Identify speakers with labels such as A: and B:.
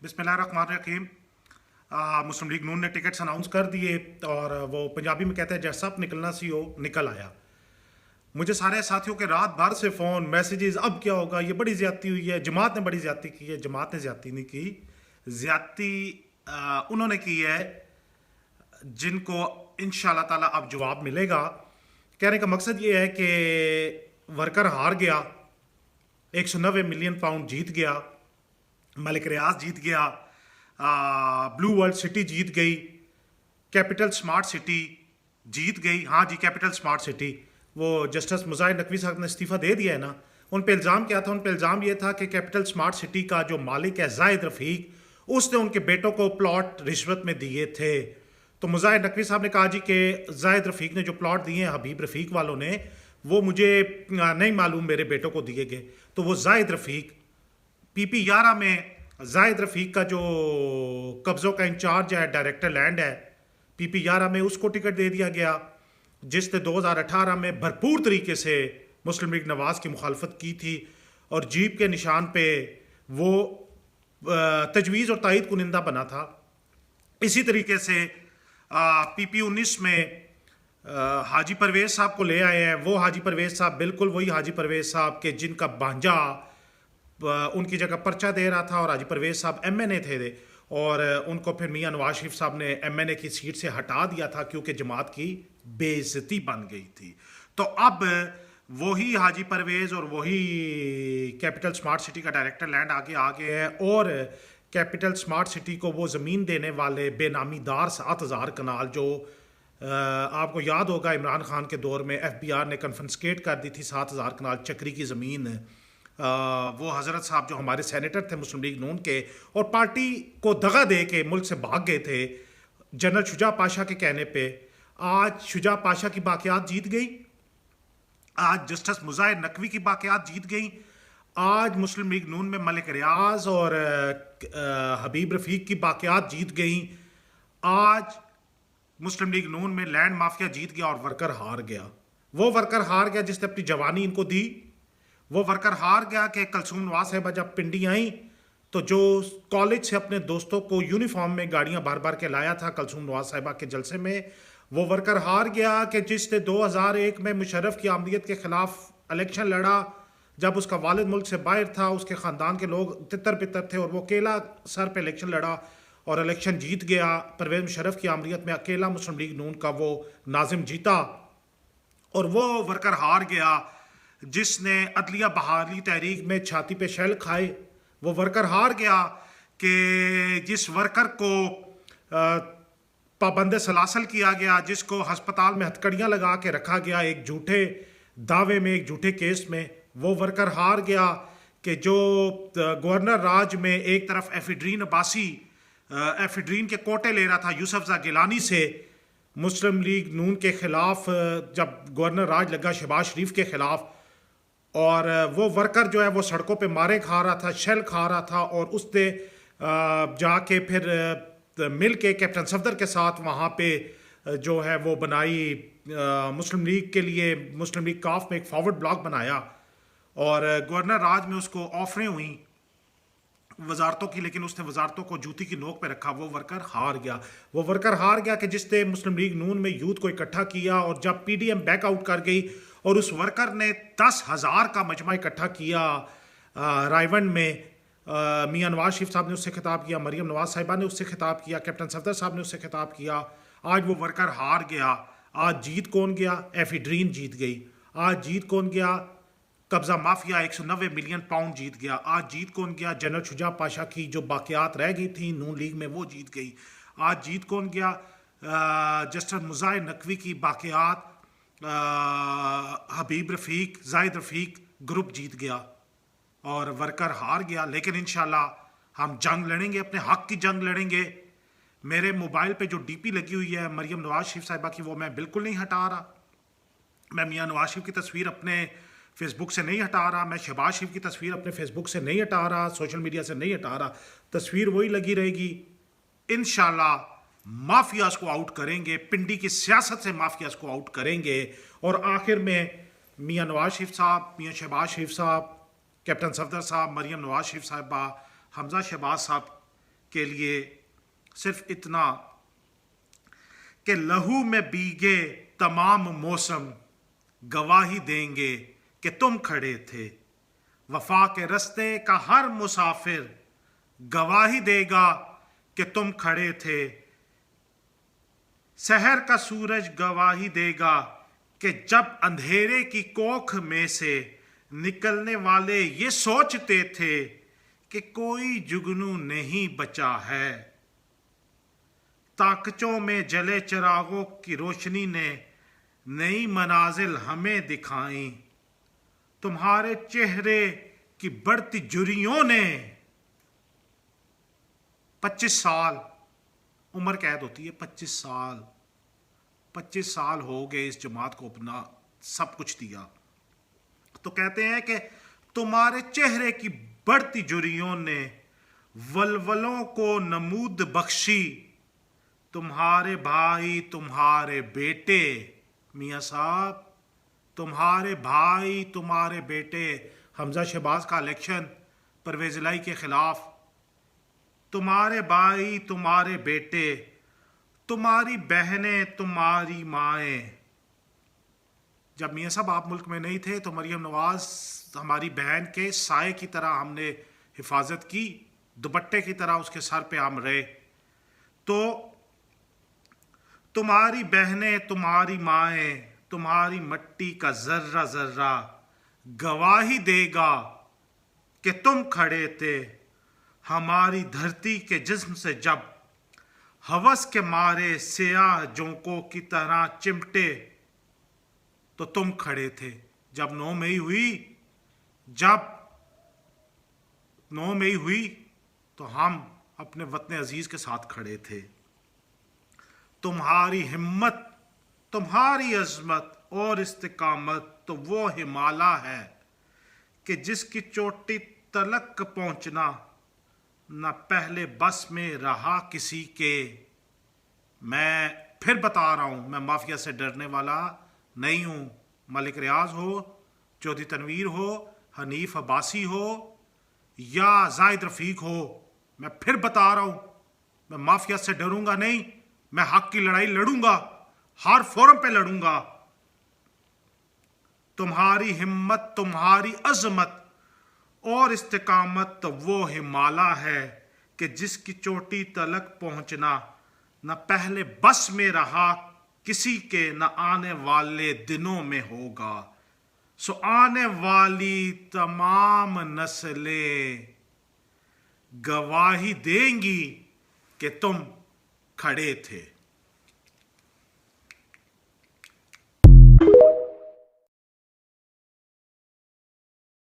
A: बिस्मिल्लाहिर्रहमानिर्रहीम। मुस्लिम लीग नून ने tickets announce कर दिए और वो पंजाबी में कहते हैं जैसा अब निकलना सी हो निकल आया। मुझे सारे साथियों के रात भर से फ़ोन मैसेजेस, अब क्या होगा, ये बड़ी ज़्यादती हुई है, जमात ने बड़ी ज़्यादती की है। जमात ने ज़्यादती नहीं की, ज़्यादती उन्होंने की है जिनको इंशाल्लाह ताला अब जवाब मिलेगा। कहने का मकसद ये है कि वर्कर हार गया, 190 मिलियन पाउंड जीत गया, मलिक रियाज जीत गया, ब्लू वर्ल्ड सिटी जीत गई, कैपिटल स्मार्ट सिटी जीत गई। हाँ जी, कैपिटल स्मार्ट सिटी, वो जस्टिस मुजाहिर नकवी साहब ने इस्तीफ़ा दे दिया है ना। उन पे इल्ज़ाम क्या था? उन पे इल्ज़ाम ये था कि कैपिटल स्मार्ट सिटी का जो मालिक है जाहिद रफ़ीक, उसने उनके बेटों को प्लॉट रिश्वत में दिए थे। तो मुजाहिर नकवी साहब ने कहा जी कि जाहिद रफ़ीक ने जो प्लॉट दिए हैं हबीब रफ़ीक वालों ने, वो मुझे नहीं मालूम मेरे बेटों को दिए गए। तो वो जाहिद रफ़ीक PP 11 में जाहिद रफ़ीक का जो कब्ज़ों का इंचार्ज है, डायरेक्टर लैंड है, PP 11 में उसको टिकट दे दिया गया, जिसने 2018 में भरपूर तरीके से मुस्लिम लीग नवाज़ की मुखालफत की थी और जीप के निशान पे वो तजवीज़ और तायद कुनिंदा बना था। इसी तरीके से PP 19 में हाजी परवेज़ साहब को ले आए हैं। वो हाजी परवेज़ साहब बिल्कुल वही हाजी परवेज़ साहब के जिनका भांजा उनकी जगह पर्चा दे रहा था, और हाजी परवेज़ साहब MNA थे और उनको फिर मियां नवाज शरीफ साहब ने MNA की सीट से हटा दिया था क्योंकि जमात की बेइज्जती बन गई थी। तो अब वही हाजी परवेज़ और वही कैपिटल स्मार्ट सिटी का डायरेक्टर लैंड आगे आ गए हैं, और कैपिटल स्मार्ट सिटी को वो ज़मीन देने वाले बेनामीदार 7,000 कनाल, जो आपको याद होगा इमरान खान के दौर में FBR ने कन्फिस्केट कर दी थी 7,000 कनाल चक्री की ज़मीन। वो हज़रत साहब जो हमारे सेनेटर थे मुस्लिम लीग नून के और पार्टी को दगा दे के मुल्क से भाग गए थे जनरल शुजा पाशा के कहने पे, आज शुजा पाशा की बाक़ियात जीत गई, आज जस्टिस मुजाहिर नकवी की बाक़ियात जीत गई, आज मुस्लिम लीग नून में मलिक रियाज और हबीब रफ़ीक की बाक़ियात जीत गई, आज मुस्लिम लीग नून में लैंड माफिया जीत गया और वर्कर हार गया। वो वर्कर हार गया जिसने अपनी जवानी इनको दी। वो वर्कर हार गया कि कलसूम नवाज साहिबा जब पिंडी आई तो जो कॉलेज से अपने दोस्तों को यूनिफॉर्म में गाड़ियां बार बार के लाया था कलसूम नवाज साहिबा के जलसे में, वो वर्कर हार गया कि जिसने 2001 में मुशर्रफ की आमदियत के खिलाफ इलेक्शन लड़ा, जब उसका वालिद मुल्क से बाहर था, उसके ख़ानदान के लोग तितर बितर थे और वो अकेला सर पे इलेक्शन लड़ा और इलेक्शन जीत गया। परवेज़ मुशर्रफ की आमदियत में अकेला मुस्लिम लीग नून का वो नाजिम जीता, और वो वर्कर हार गया जिसने अदलिया बहाली तहरीक में छाती पे शैल खाए। वो वर्कर हार गया कि जिस वर्कर को पाबंद सलासल किया गया, जिसको हस्पताल में हथकड़ियाँ लगा के रखा गया एक झूठे दावे में, एक झूठे केस में। वो वर्कर हार गया कि जो गवर्नर राज में एक तरफ एफिड्रीन अब्बासी एफिड्रीन के कोटे ले रहा था यूसुफ गिलानी से मुस्लिम लीग नून के खिलाफ, जब गवर्नर राज लगा शहबाज शरीफ के खिलाफ, और वो वर्कर जो है वो सड़कों पे मारे खा रहा था, शेल खा रहा था, और उसने जाके फिर मिल के कैप्टन सफदर के साथ वहाँ पे जो है वो बनाई मुस्लिम लीग के लिए, मुस्लिम लीग काफ में एक फॉरवर्ड ब्लॉक बनाया, और गवर्नर राज में उसको ऑफरें हुई वजारतों की, लेकिन उसने वजारतों को जूती की नोक पे रखा। वो वर्कर हार गया। वो वर्कर हार गया कि जिसने मुस्लिम लीग नून में यूथ को इकट्ठा किया, और जब PDM बैकआउट कर गई और उस वर्कर ने 10,000 का मजमा इकट्ठा किया रायवन में, मियां नवाज शरीफ साहब ने उससे खिताब किया, मरियम नवाज साहिबा ने उससे खिताब किया, कैप्टन सफदर साहब ने उससे खिताब किया। आज वो वर्कर हार गया। आज जीत कौन गया? एफिड्रीन जीत गई। आज जीत कौन गया? कब्जा माफिया 190 मिलियन पाउंड जीत गया। आज जीत कौन गया? जनरल शुजा पाशा की जो बाक़ियात रह गई थी नून लीग में वो जीत गई। आज जीत कौन गया? जस्टिस मुजाहिर नकवी की बाक़ियात, हबीब रफ़ीक, जाहिद रफ़ीक ग्रुप जीत गया और वर्कर हार गया। लेकिन इंशाल्लाह हम जंग लड़ेंगे, अपने हक की जंग लड़ेंगे। मेरे मोबाइल पे जो DP लगी हुई है मरियम नवाज शरीफ साहिबा की, वो मैं बिल्कुल नहीं हटा रहा। मैं मियां नवाज शरीफ की तस्वीर अपने फेसबुक से नहीं हटा रहा, मैं शहबाज शरीफ की तस्वीर अपने फेसबुक से नहीं हटा रहा, सोशल मीडिया से नहीं हटा रहा। तस्वीर वही लगी रहेगी। इंशाल्लाह माफियाज को आउट करेंगे, पिंडी की सियासत से माफियाज को आउट करेंगे। और आखिर में मियां नवाज शरीफ साहब, मियां शहबाज शरीफ साहब, कैप्टन सफदर साहब, मरियम नवाज शरीफ साहिबा, हमजा शहबाज साहब के लिए सिर्फ इतना कि लहू में भीगे तमाम मौसम गवाही देंगे कि तुम खड़े थे। वफा के रास्ते का हर मुसाफिर गवाही देगा कि तुम खड़े थे। शहर का सूरज गवाही देगा कि जब अंधेरे की कोख में से निकलने वाले ये सोचते थे कि कोई जुगनू नहीं बचा है। ताकचों में जले चिरागों की रोशनी ने नई मनाजिल हमें दिखाई। तुम्हारे चेहरे की बढ़ती झुर्रियों ने 25 साल उम्र कैद होती है। 25 साल हो गए इस जमात को अपना सब कुछ दिया। तो कहते हैं कि तुम्हारे चेहरे की बढ़ती झुर्रियों ने वलवलों को नमूद बख्शी। तुम्हारे भाई तुम्हारे बेटे, मियाँ साहब, तुम्हारे भाई तुम्हारे बेटे। हमजा शहबाज का इलेक्शन परवेज इलाही के खिलाफ। तुम्हारे भाई तुम्हारे बेटे, तुम्हारी बहनें तुम्हारी माएँ। जब मियाँ साहब आप मुल्क में नहीं थे तो मरियम नवाज हमारी बहन के साए की तरह हमने हिफाजत की, दुपट्टे की तरह उसके सर पे हम रहे। तो तुम्हारी बहनें तुम्हारी माएँ, तुम्हारी मट्टी का जर्रा जर्रा गवाही देगा कि तुम खड़े थे। हमारी धरती के जिस्म से जब हवस के मारे सियाह जोंकों की तरह चिमटे तो तुम खड़े थे। जब 9 मई हुई तो हम अपने वतन अजीज के साथ खड़े थे। तुम्हारी हिम्मत, तुम्हारी अजमत और इस्तिकामत तो वो हिमालय है कि जिसकी चोटी तलक पहुंचना न पहले बस में रहा किसी के। मैं फिर बता रहा हूं, मैं माफिया से डरने वाला नहीं हूं। मलिक रियाज हो, चौधरी तनवीर हो, हनीफ अब्बासी हो या जाहिद रफीक हो, मैं फिर बता रहा हूं, मैं माफिया से डरूंगा नहीं। मैं हक की लड़ाई लड़ूंगा, हर फोरम पे लड़ूंगा। तुम्हारी हिम्मत, तुम्हारी अजमत और इस्तिकामत तो वो हिमालय है कि जिसकी चोटी तलक पहुंचना न पहले बस में रहा किसी के, न आने वाले दिनों में होगा। सो आने वाली तमाम नस्लें गवाही देंगी कि तुम खड़े थे।